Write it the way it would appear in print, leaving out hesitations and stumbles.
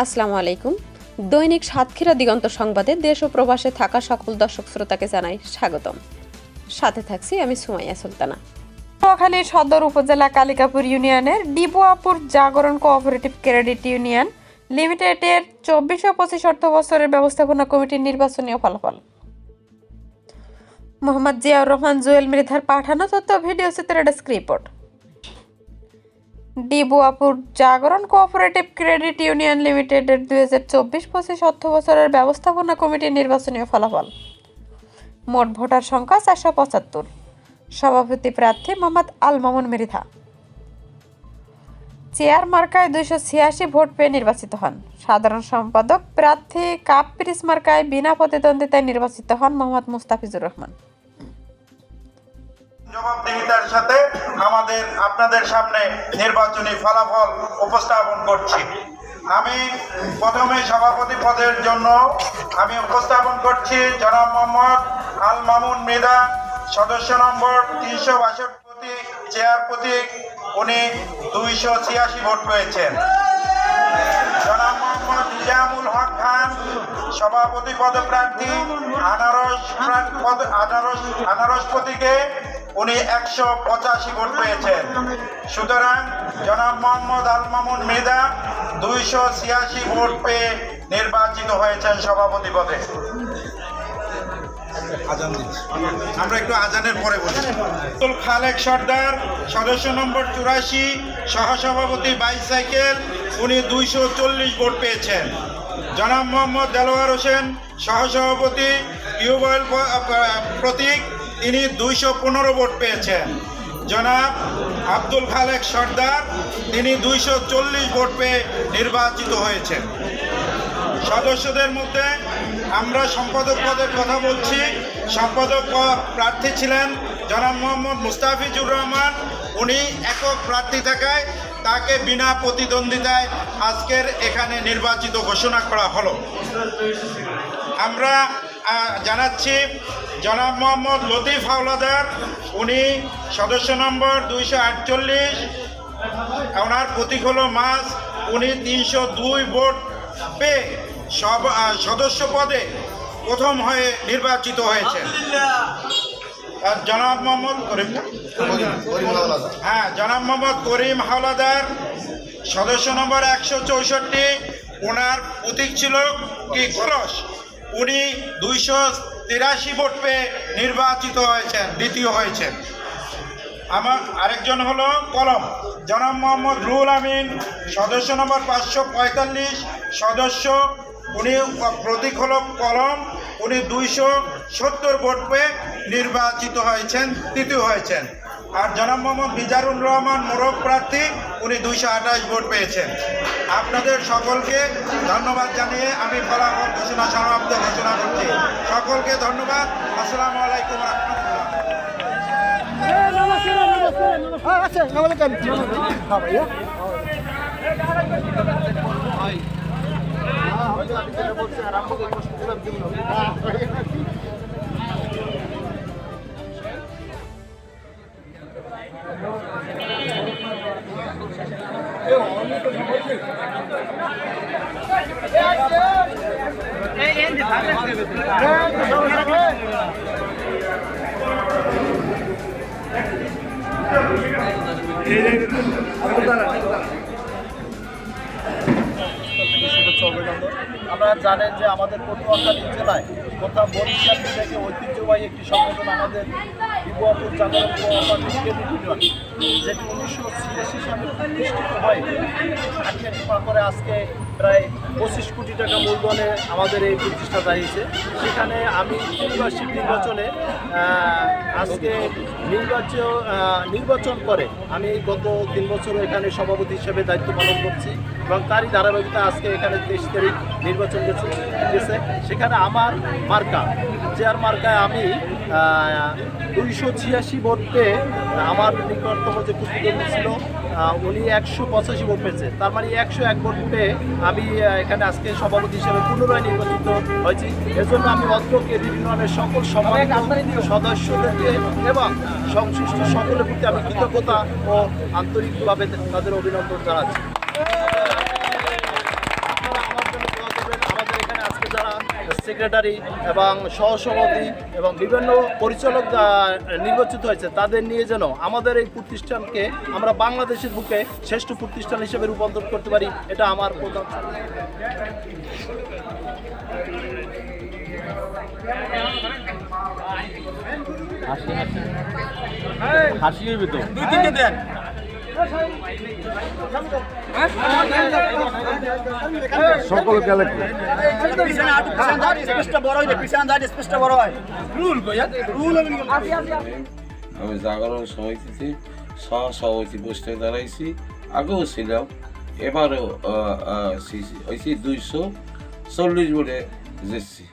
আসসালামু আলাইকুম। দৈনিক সাতক্ষীরা দিগন্ত সংবাদে দেশ ও প্রবাসে থাকা সকল দর্শক শ্রোতাকে জানাই স্বাগতম। সাথে থাকছি আমি সুমাইয়া সুলতানা। নোয়াখালী সদর উপজেলা কালিকাপুর ইউনিয়নের ডিবুয়াপুর জাগরণ কোঅপারেটিভ ক্রেডিট ইউনিয়ন লিমিটেডের 24 ও 25 অর্থ বছরের ব্যবস্থাপনা কমিটির নির্বাচনী ফলাফল। মোহাম্মদ জিয়াউর রহমান জুয়েল মৃধার পাঠানো তথ্য ভিডিও চিত্রে ডেস্ক রিপোর্ট। ডিবুয়াপুর জাগরণ কোঅপারেটিভ ক্রেডিট ইউনিয়ন লিমিটেডের 2024-25 অর্থ বছরের ব্যবস্থাপনা কমিটির নির্বাচনী ফলাফল। মোট ভোটার সংখ্যা 475। সভাপতি প্রার্থী মোহাম্মদ আল মামুন মৃধা। চেয়ার মার্কায় 286 ভোট পেয়ে নির্বাচিত হন। সাধারণ সম্পাদক প্রার্থী কাপ পিরিস মার্কায় বিনা প্রতিদ্বন্দ্বিতায় নির্বাচিত হন মোহাম্মদ মুস্তাফিজুর রহমান। জবাবদিহিতার সাথে আপনাদের সামনে নির্বাচনী ফলাফল উপস্থাপন করছি। আমি প্রথমে সভাপতি পদের জন্য উপস্থাপন করছি জনাব মোহাম্মদ আল মামুন মৃধা, সদস্য নম্বর 362, চেয়ার প্রতীক উনি 286 ভোট পেয়েছেন। জনাব মোহাম্মদ নিজামুল হক খান, সভাপতি পদপ্রার্থী আনারস প্রতীকে উনি 185 ভোট পেয়েছেন। সুতরাং জনাব মোহাম্মদ আল মামুন মৃধা 286 ভোট পেয়ে নির্বাচিত হয়েছেন সভাপতি পদে। আমরা একটু আজানের পরে বলি। আব্দুল খালেক সর্দার, সদস্য নম্বর 84, সহসভাপতি বাইসাইকেল উনি 240 ভোট পেয়েছেন। জনাব মোহাম্মদ দেলোয়ার হোসেন, সহসভাপতি টিউবওয়েল প্রতীক, তিনি 215 ভোট পেয়েছেন। জনাব আব্দুল খালেক সর্দার, তিনি 240 ভোট পেয়ে নির্বাচিত হয়েছেন। সদস্যদের মধ্যে আমরা সম্পাদক পদের কথা বলছি। সম্পাদক প্রার্থী ছিলেন জনাব মোহাম্মদ মুস্তাফিজুর রহমান, উনি একক প্রার্থী থাকায় তাকে বিনা প্রতিদ্বন্দ্বিতায় আজকের এখানে নির্বাচিত ঘোষণা করা হলো। আমরা জানাচ্ছি জনাব মোহাম্মদ লতিফ হাওলাদার, উনি সদস্য নম্বর 248, ওনার প্রতীক হলো মাছ, উনি 302 ভোট পেয়ে সদস্য পদে প্রথম হয়ে নির্বাচিত হয়েছেন। জনাব মোহাম্মদ করিম হাওলাদার, সদস্য নম্বর 164, ওনার প্রতীক ছিল কি কলস, উনি 283 ভোট পেয়ে নির্বাচিত হয়েছেন, দ্বিতীয় হয়েছেন। আমার আরেকজন হলো কলম, জনাব মোহাম্মদ রুহুল আমিন, সদস্য নম্বর 545, সদস্য, উনি প্রতীক হলো কলম, উনি 270 ভোট পেয়ে নির্বাচিত হয়েছেন, তৃতীয় হয়েছেন। আর জনাব মোহাম্মদ মিজানুর রহমান মোরগ প্রার্থী, উনি 228 ভোট পেয়েছেন। আপনাদের সকলকে ধন্যবাদ জানিয়ে আমি ফলাফল সমাপ্ত ঘোষণা করছি। সকলকে ধন্যবাদ। আসসালামু আলাইকুম আপনারা জানেন যে আমাদের পটুয়াখালী জেলায় তথা বরিশাল বিভাগে ঐতিহ্যবাহী একটি সংগঠন আমাদের ডিবুয়াপুর জাগরণ কোঅপারেটিভ ক্রেডিট ইউনিয়ন, যেটি 1986 সালে প্রতিষ্ঠিত হয়। হাঁটি পা করে আজকে প্রায় 25 কোটি টাকা মূলধনে আমাদের এই প্রতিষ্ঠা দাঁড়িয়েছে। সেখানে আমি ত্রিবার্ষিক নির্বাচনে আজকে নির্বাচন করে আমি গত 3 বছর এখানে সভাপতি হিসেবে দায়িত্ব পালন করছি এবং তারই ধারাবাহিকতা আজকে এখানে 23 তারিখ নির্বাচন গেছে। সেখানে আমার মার্কা, চেয়ার মার্কায় আমি 286 ভোট পেয়ে, আমার নিকটতম যে প্রতিদ্বন্দ্বী ছিল উনি 185 ভোট পেয়েছে। তার মানে 101 ভোট পেয়ে আমি এখানে আজকে সভাপতি হিসেবে পুনরায় নির্বাচিত হয়েছি। এর জন্য আমি অত্র ক্রেডিট ইউনিয়নের সকল সম্মানিত সদস্যদেরকে এবং সংশ্লিষ্ট সকলের প্রতি আমি কৃতজ্ঞতা ও আন্তরিকভাবে তাদের অভিনন্দন জানাচ্ছি। যারা সেক্রেটারি এবং সহসভাপতি এবং বিভিন্ন পরিচালক নির্বাচিত হয়েছে তাদের নিয়ে যেন আমাদের এই প্রতিষ্ঠানকে আমরা বাংলাদেশের বুকে শ্রেষ্ঠ প্রতিষ্ঠান হিসেবে রূপান্তর করতে পারি, এটা আমার প্রধান। হাসি হইবে তো 2-3টা দেন। সকল গেলে আমি জাগরণ সমিতিতে সহসভাপতি পোস্টে দাঁড়াইছি, আগেও ছিলাম, এবারও হয়েছি 240 ভোটে জিতছি।